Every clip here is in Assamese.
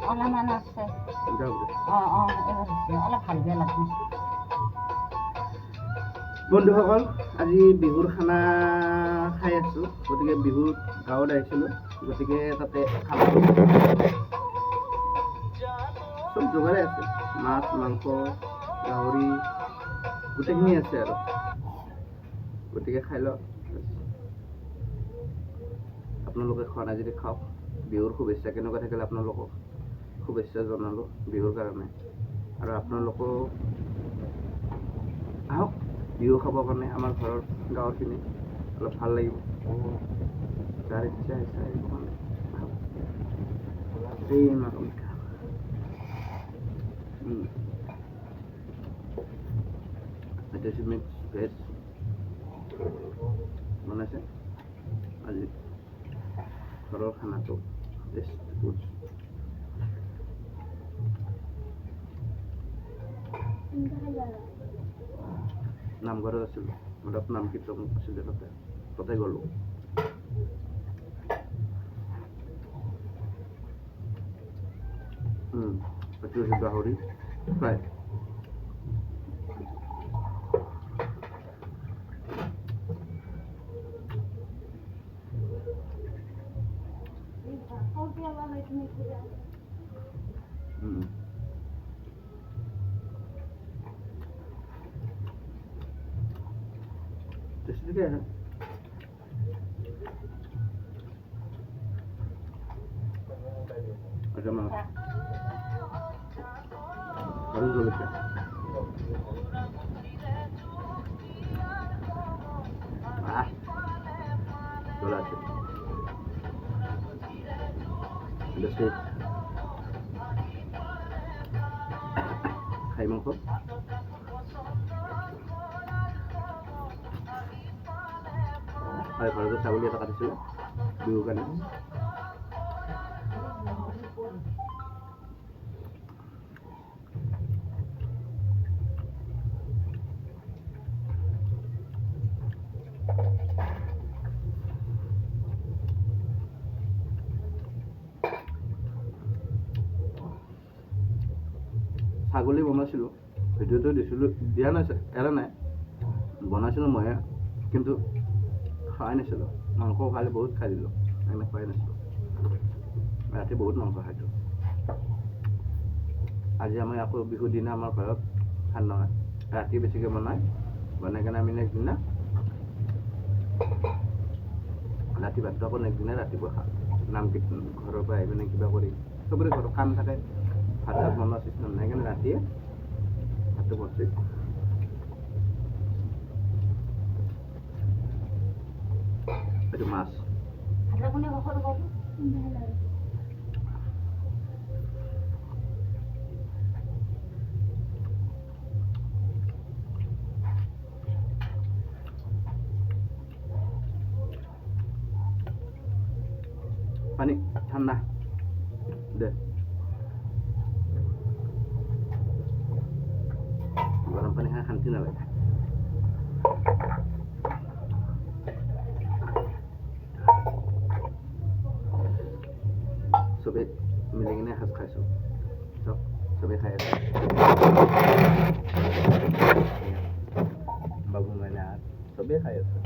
অলপমান আছে যাব দে। এইবাৰ হৈছে অলপ ভালকৈ লাগি বন্ধুসকল আজি বিহুৰ খানা খাই আছোঁ, গতিকে বিহুত গাঁৱত আহিছিলোঁ, গতিকে তাতে খানা চব যোগাৰে আছে, মাছ মাংস গাহৰি গোটেইখিনি আছে আৰু, গতিকে খাই লওক। আপোনালোকে খোৱা নাই যদি খাওক। বিহুৰ শুভেচ্ছা কেনেকুৱা থাকিলে আপোনালোকক শুভেচ্ছা জনালোঁ বিহুৰ কাৰণে, আৰু আপোনালোকো আহক বিহু খাবৰ কাৰণে আমাৰ ঘৰৰ গাঁৱৰখিনি অলপ ভাল লাগিব। যাৰ ইচ্ছা ইচ্ছা আহিব মানে আহক। এই মাংস মিঠা এটা মিক্স ভেজ বনাইছে আজি ঘৰৰ খানাটো টেষ্ট গুড। নামঘৰত আছিলোঁ, অলপ নাম কীৰ্তন আছিলে তাতে গ'লোঁ। এইটো হৈছে গাহৰি ফ্ৰাই। टेस्टी है। अच्छा मैं करूँ तो क्या बोला थे जैसे खाई मांग को और घर का चावल ये तो काटे चलो बिहू का नहीं ছাগলী বনাইছিলোঁ, ভিডিঅ'টো দিছিলোঁ, দিয়া নাই এৰা নাই, বনাইছিলোঁ মই, কিন্তু খোৱাই নাছিলোঁ। মাংস খালি বহুত খাই দিলোঁ, সেইকাৰণে খোৱাই নাছিলোঁ। ৰাতি বহুত মাংস খাইছোঁ। আজি আমি আকৌ বিহুৰ দিনা আমাৰ ঘৰত খান নহয়, ৰাতি বেছিকৈ বনাই কেনে আমি নেক্সট দিনা ৰাতি ভাতটো আকৌ নেক্সট দিনা ৰাতিপুৱা খাওঁ। নাম কীৰ্তন ঘৰৰ পৰা আহি পিনে কিবা কৰি চবৰে ঘৰত কাম থাকে, ভাত চাত বনোৱা চিষ্টেম নাই, সেইকাৰণে ৰাতিয়ে ভাতটো বনাইছে। এইটো মাছ পানী ঠাণ্ডা দে, গৰম পানী খাই শান্তি নালাগে। চবেই মিলি কিনে এসাঁজ খাইছোঁ, চবেই খাই আছে। বাবু মানে চবেই খাই আছে।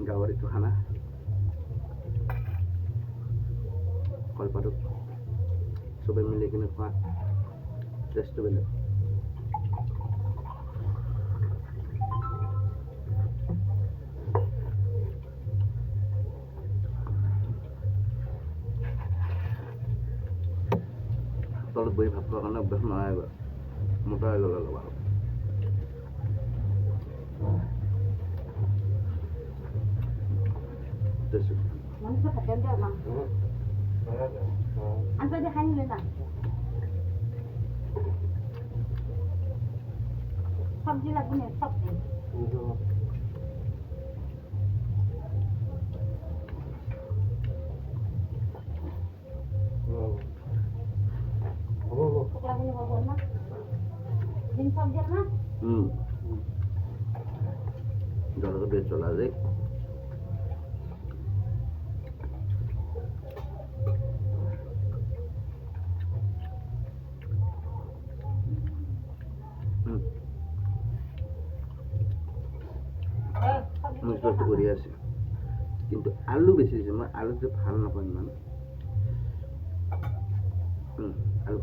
গাঁৱৰ এইটো খানা কলপাতত চবেই মিলি কিনে খোৱা টেষ্টটো বেলেগ। তলত বহি ভাত খোৱাৰ কাৰণে অভ্যাস নহয়, এবাৰ মোটা হৈ গ'ল অলপ আৰু। सब्जी लगी है सब्जी सब्जी ना জলকীয়া জ্বলা যে মছলাটো কৰি আছে কিন্তু আলু বেছি দিছে মই আলুটো ভাল নাপাওঁ ইমান আলু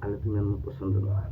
আলুটো ইমান মোৰ পচন্দ নহয়